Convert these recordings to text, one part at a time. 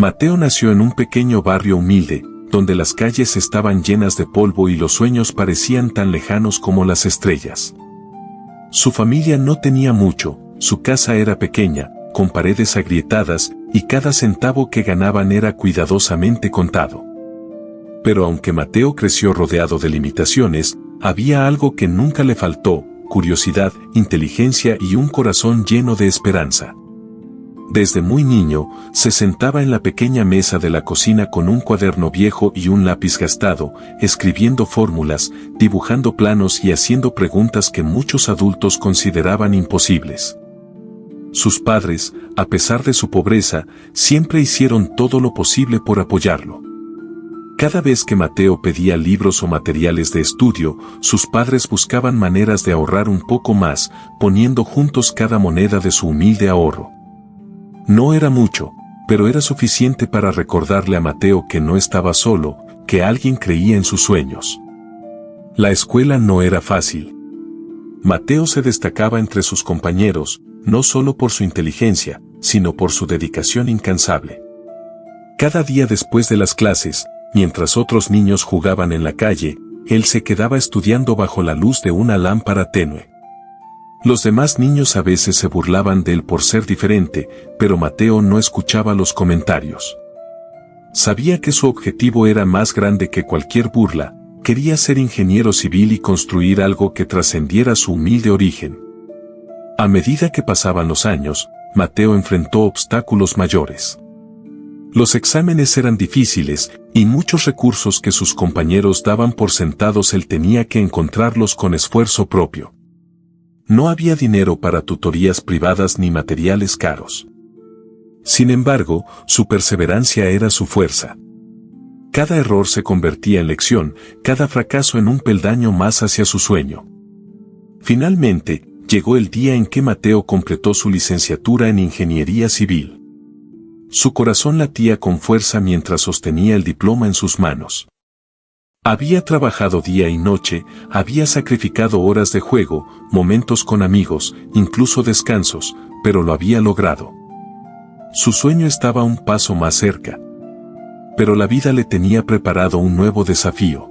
Mateo nació en un pequeño barrio humilde, donde las calles estaban llenas de polvo y los sueños parecían tan lejanos como las estrellas. Su familia no tenía mucho, su casa era pequeña, con paredes agrietadas, y cada centavo que ganaban era cuidadosamente contado. Pero aunque Mateo creció rodeado de limitaciones, había algo que nunca le faltó: curiosidad, inteligencia y un corazón lleno de esperanza. Desde muy niño, se sentaba en la pequeña mesa de la cocina con un cuaderno viejo y un lápiz gastado, escribiendo fórmulas, dibujando planos y haciendo preguntas que muchos adultos consideraban imposibles. Sus padres, a pesar de su pobreza, siempre hicieron todo lo posible por apoyarlo. Cada vez que Mateo pedía libros o materiales de estudio, sus padres buscaban maneras de ahorrar un poco más, poniendo juntos cada moneda de su humilde ahorro. No era mucho, pero era suficiente para recordarle a Mateo que no estaba solo, que alguien creía en sus sueños. La escuela no era fácil. Mateo se destacaba entre sus compañeros, no solo por su inteligencia, sino por su dedicación incansable. Cada día después de las clases, mientras otros niños jugaban en la calle, él se quedaba estudiando bajo la luz de una lámpara tenue. Los demás niños a veces se burlaban de él por ser diferente, pero Mateo no escuchaba los comentarios. Sabía que su objetivo era más grande que cualquier burla: quería ser ingeniero civil y construir algo que trascendiera su humilde origen. A medida que pasaban los años, Mateo enfrentó obstáculos mayores. Los exámenes eran difíciles, y muchos recursos que sus compañeros daban por sentados él tenía que encontrarlos con esfuerzo propio. No había dinero para tutorías privadas ni materiales caros. Sin embargo, su perseverancia era su fuerza. Cada error se convertía en lección, cada fracaso en un peldaño más hacia su sueño. Finalmente, llegó el día en que Mateo completó su licenciatura en ingeniería civil. Su corazón latía con fuerza mientras sostenía el diploma en sus manos. Había trabajado día y noche, había sacrificado horas de juego, momentos con amigos, incluso descansos, pero lo había logrado. Su sueño estaba un paso más cerca. Pero la vida le tenía preparado un nuevo desafío.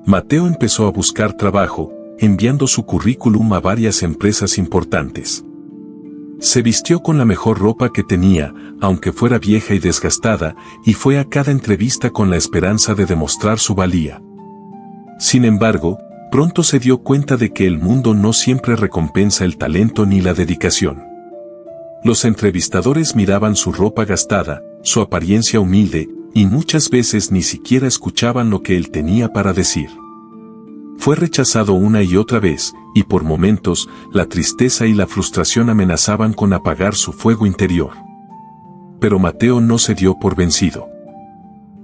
Mateo empezó a buscar trabajo, enviando su currículum a varias empresas importantes. Se vistió con la mejor ropa que tenía, aunque fuera vieja y desgastada, y fue a cada entrevista con la esperanza de demostrar su valía. Sin embargo, pronto se dio cuenta de que el mundo no siempre recompensa el talento ni la dedicación. Los entrevistadores miraban su ropa gastada, su apariencia humilde, y muchas veces ni siquiera escuchaban lo que él tenía para decir. Fue rechazado una y otra vez, y por momentos, la tristeza y la frustración amenazaban con apagar su fuego interior. Pero Mateo no se dio por vencido.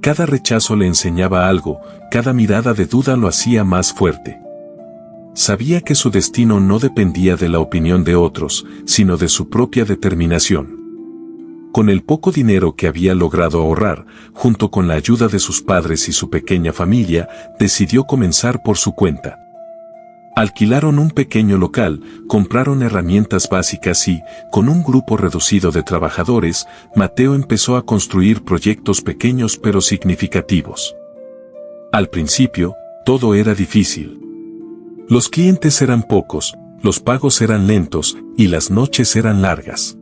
Cada rechazo le enseñaba algo, cada mirada de duda lo hacía más fuerte. Sabía que su destino no dependía de la opinión de otros, sino de su propia determinación. Con el poco dinero que había logrado ahorrar, junto con la ayuda de sus padres y su pequeña familia, decidió comenzar por su cuenta. Alquilaron un pequeño local, compraron herramientas básicas y, con un grupo reducido de trabajadores, Mateo empezó a construir proyectos pequeños pero significativos. Al principio, todo era difícil. Los clientes eran pocos, los pagos eran lentos, y las noches eran largas.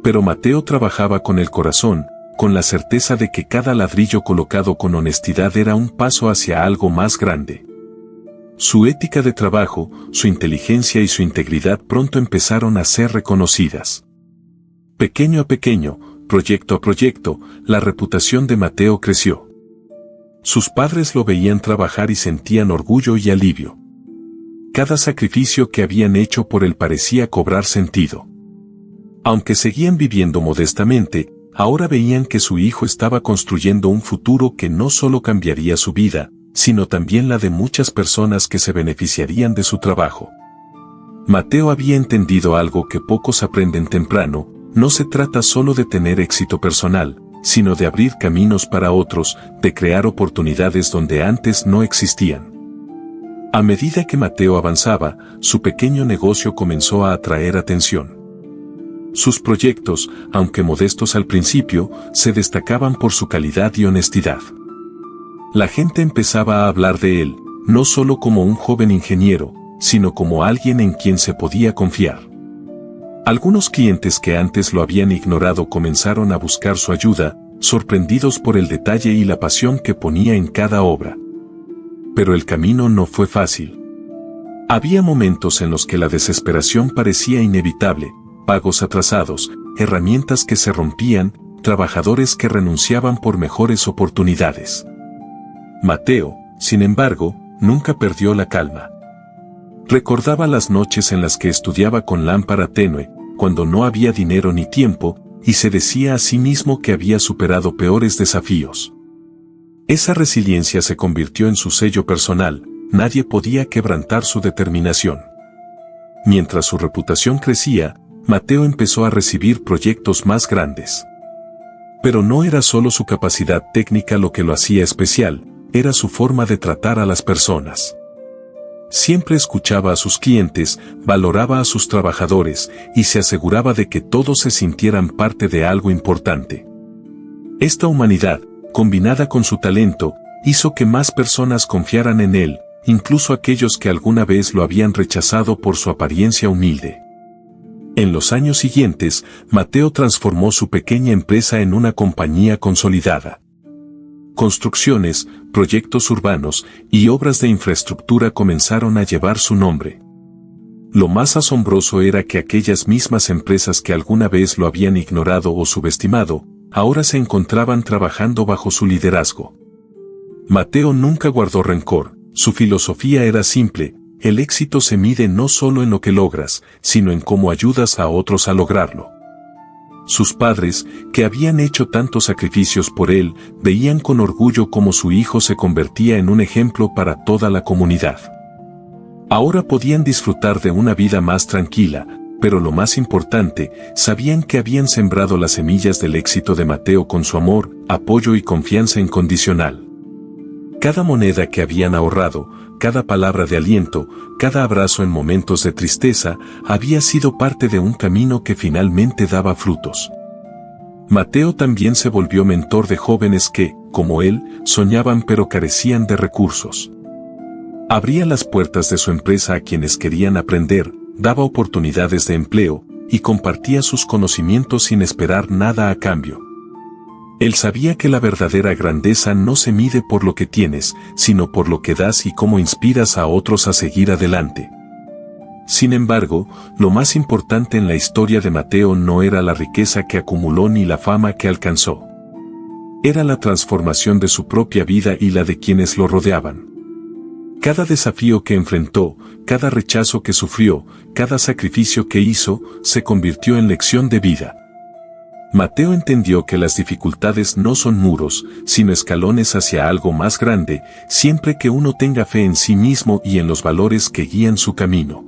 Pero Mateo trabajaba con el corazón, con la certeza de que cada ladrillo colocado con honestidad era un paso hacia algo más grande. Su ética de trabajo, su inteligencia y su integridad pronto empezaron a ser reconocidas. Pequeño a pequeño, proyecto a proyecto, la reputación de Mateo creció. Sus padres lo veían trabajar y sentían orgullo y alivio. Cada sacrificio que habían hecho por él parecía cobrar sentido. Aunque seguían viviendo modestamente, ahora veían que su hijo estaba construyendo un futuro que no solo cambiaría su vida, sino también la de muchas personas que se beneficiarían de su trabajo. Mateo había entendido algo que pocos aprenden temprano: no se trata solo de tener éxito personal, sino de abrir caminos para otros, de crear oportunidades donde antes no existían. A medida que Mateo avanzaba, su pequeño negocio comenzó a atraer atención. Sus proyectos, aunque modestos al principio, se destacaban por su calidad y honestidad. La gente empezaba a hablar de él, no solo como un joven ingeniero, sino como alguien en quien se podía confiar. Algunos clientes que antes lo habían ignorado comenzaron a buscar su ayuda, sorprendidos por el detalle y la pasión que ponía en cada obra. Pero el camino no fue fácil. Había momentos en los que la desesperación parecía inevitable, pagos atrasados, herramientas que se rompían, trabajadores que renunciaban por mejores oportunidades. Mateo, sin embargo, nunca perdió la calma. Recordaba las noches en las que estudiaba con lámpara tenue, cuando no había dinero ni tiempo, y se decía a sí mismo que había superado peores desafíos. Esa resiliencia se convirtió en su sello personal, nadie podía quebrantar su determinación. Mientras su reputación crecía, Mateo empezó a recibir proyectos más grandes. Pero no era solo su capacidad técnica lo que lo hacía especial, era su forma de tratar a las personas. Siempre escuchaba a sus clientes, valoraba a sus trabajadores y se aseguraba de que todos se sintieran parte de algo importante. Esta humanidad, combinada con su talento, hizo que más personas confiaran en él, incluso aquellos que alguna vez lo habían rechazado por su apariencia humilde. En los años siguientes, Mateo transformó su pequeña empresa en una compañía consolidada. Construcciones, proyectos urbanos y obras de infraestructura comenzaron a llevar su nombre. Lo más asombroso era que aquellas mismas empresas que alguna vez lo habían ignorado o subestimado, ahora se encontraban trabajando bajo su liderazgo. Mateo nunca guardó rencor, su filosofía era simple: el éxito se mide no solo en lo que logras, sino en cómo ayudas a otros a lograrlo. Sus padres, que habían hecho tantos sacrificios por él, veían con orgullo cómo su hijo se convertía en un ejemplo para toda la comunidad. Ahora podían disfrutar de una vida más tranquila, pero lo más importante, sabían que habían sembrado las semillas del éxito de Mateo con su amor, apoyo y confianza incondicional. Cada moneda que habían ahorrado, cada palabra de aliento, cada abrazo en momentos de tristeza, había sido parte de un camino que finalmente daba frutos. Mateo también se volvió mentor de jóvenes que, como él, soñaban pero carecían de recursos. Abría las puertas de su empresa a quienes querían aprender, daba oportunidades de empleo, y compartía sus conocimientos sin esperar nada a cambio. Él sabía que la verdadera grandeza no se mide por lo que tienes, sino por lo que das y cómo inspiras a otros a seguir adelante. Sin embargo, lo más importante en la historia de Mateo no era la riqueza que acumuló ni la fama que alcanzó. Era la transformación de su propia vida y la de quienes lo rodeaban. Cada desafío que enfrentó, cada rechazo que sufrió, cada sacrificio que hizo, se convirtió en lección de vida. Mateo entendió que las dificultades no son muros, sino escalones hacia algo más grande, siempre que uno tenga fe en sí mismo y en los valores que guían su camino.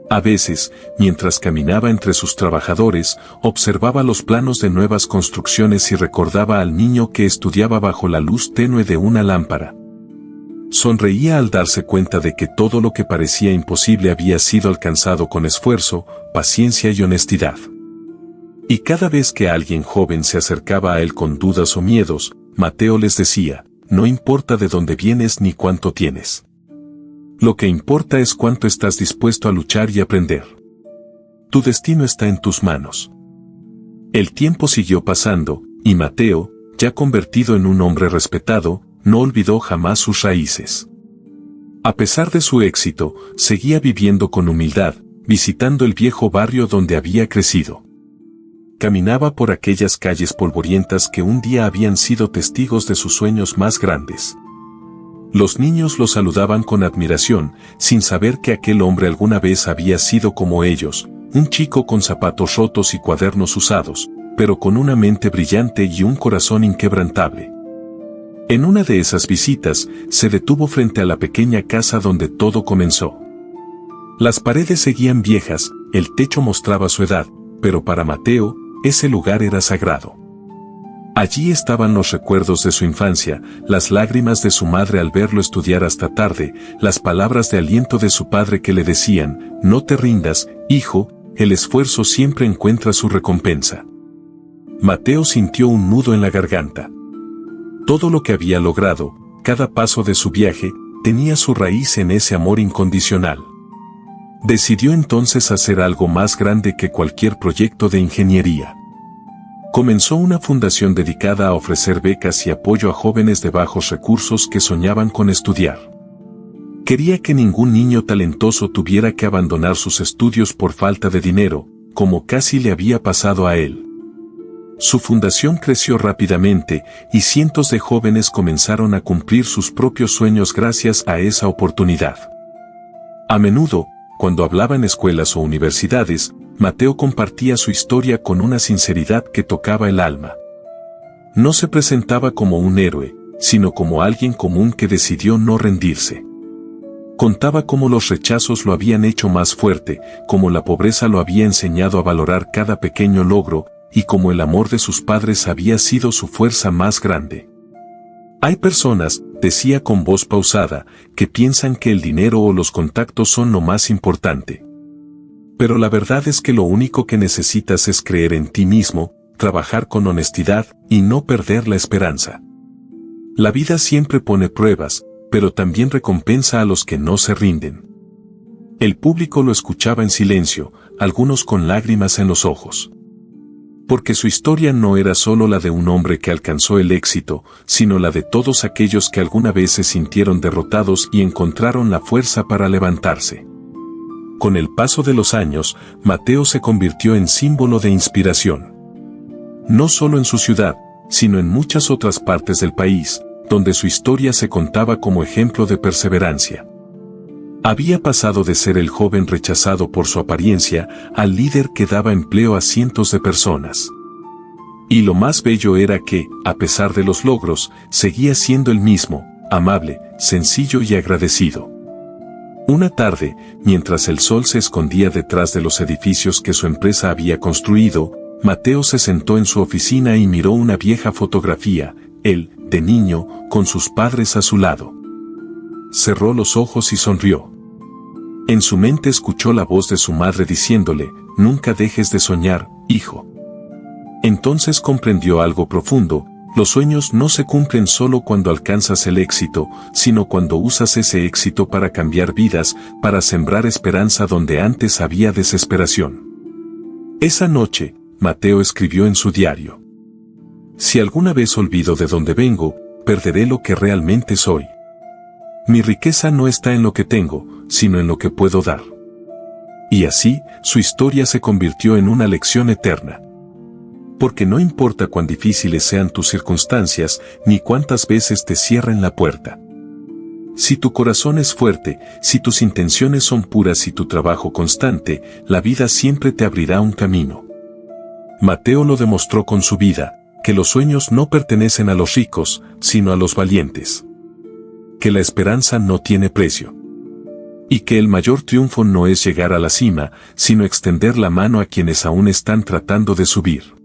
A veces, mientras caminaba entre sus trabajadores, observaba los planos de nuevas construcciones y recordaba al niño que estudiaba bajo la luz tenue de una lámpara. Sonreía al darse cuenta de que todo lo que parecía imposible había sido alcanzado con esfuerzo, paciencia y honestidad. Y cada vez que alguien joven se acercaba a él con dudas o miedos, Mateo les decía: no importa de dónde vienes ni cuánto tienes. Lo que importa es cuánto estás dispuesto a luchar y aprender. Tu destino está en tus manos. El tiempo siguió pasando, y Mateo, ya convertido en un hombre respetado, no olvidó jamás sus raíces. A pesar de su éxito, seguía viviendo con humildad, visitando el viejo barrio donde había crecido. Caminaba por aquellas calles polvorientas que un día habían sido testigos de sus sueños más grandes. Los niños lo saludaban con admiración, sin saber que aquel hombre alguna vez había sido como ellos, un chico con zapatos rotos y cuadernos usados, pero con una mente brillante y un corazón inquebrantable. En una de esas visitas, se detuvo frente a la pequeña casa donde todo comenzó. Las paredes seguían viejas, el techo mostraba su edad, pero para Mateo, ese lugar era sagrado. Allí estaban los recuerdos de su infancia, las lágrimas de su madre al verlo estudiar hasta tarde, las palabras de aliento de su padre que le decían: no te rindas, hijo, el esfuerzo siempre encuentra su recompensa. Mateo sintió un nudo en la garganta. Todo lo que había logrado, cada paso de su viaje, tenía su raíz en ese amor incondicional. Decidió entonces hacer algo más grande que cualquier proyecto de ingeniería. Comenzó una fundación dedicada a ofrecer becas y apoyo a jóvenes de bajos recursos que soñaban con estudiar. Quería que ningún niño talentoso tuviera que abandonar sus estudios por falta de dinero, como casi le había pasado a él. Su fundación creció rápidamente y cientos de jóvenes comenzaron a cumplir sus propios sueños gracias a esa oportunidad. A menudo, cuando hablaba en escuelas o universidades, Mateo compartía su historia con una sinceridad que tocaba el alma. No se presentaba como un héroe, sino como alguien común que decidió no rendirse. Contaba cómo los rechazos lo habían hecho más fuerte, cómo la pobreza lo había enseñado a valorar cada pequeño logro, y cómo el amor de sus padres había sido su fuerza más grande. Hay personas, decía con voz pausada, que piensan que el dinero o los contactos son lo más importante. Pero la verdad es que lo único que necesitas es creer en ti mismo, trabajar con honestidad y no perder la esperanza. La vida siempre pone pruebas, pero también recompensa a los que no se rinden. El público lo escuchaba en silencio, algunos con lágrimas en los ojos. Porque su historia no era solo la de un hombre que alcanzó el éxito, sino la de todos aquellos que alguna vez se sintieron derrotados y encontraron la fuerza para levantarse. Con el paso de los años, Mateo se convirtió en símbolo de inspiración. No solo en su ciudad, sino en muchas otras partes del país, donde su historia se contaba como ejemplo de perseverancia. Había pasado de ser el joven rechazado por su apariencia al líder que daba empleo a cientos de personas. Y lo más bello era que, a pesar de los logros, seguía siendo el mismo, amable, sencillo y agradecido. Una tarde, mientras el sol se escondía detrás de los edificios que su empresa había construido, Mateo se sentó en su oficina y miró una vieja fotografía, él, de niño, con sus padres a su lado. Cerró los ojos y sonrió. En su mente escuchó la voz de su madre diciéndole, «Nunca dejes de soñar, hijo». Entonces comprendió algo profundo: los sueños no se cumplen solo cuando alcanzas el éxito, sino cuando usas ese éxito para cambiar vidas, para sembrar esperanza donde antes había desesperación. Esa noche, Mateo escribió en su diario: «Si alguna vez olvido de dónde vengo, perderé lo que realmente soy. Mi riqueza no está en lo que tengo, sino en lo que puedo dar». Y así, su historia se convirtió en una lección eterna. Porque no importa cuán difíciles sean tus circunstancias, ni cuántas veces te cierren la puerta. Si tu corazón es fuerte, si tus intenciones son puras y tu trabajo constante, la vida siempre te abrirá un camino. Mateo lo demostró con su vida, que los sueños no pertenecen a los ricos, sino a los valientes. Que la esperanza no tiene precio. Y que el mayor triunfo no es llegar a la cima, sino extender la mano a quienes aún están tratando de subir.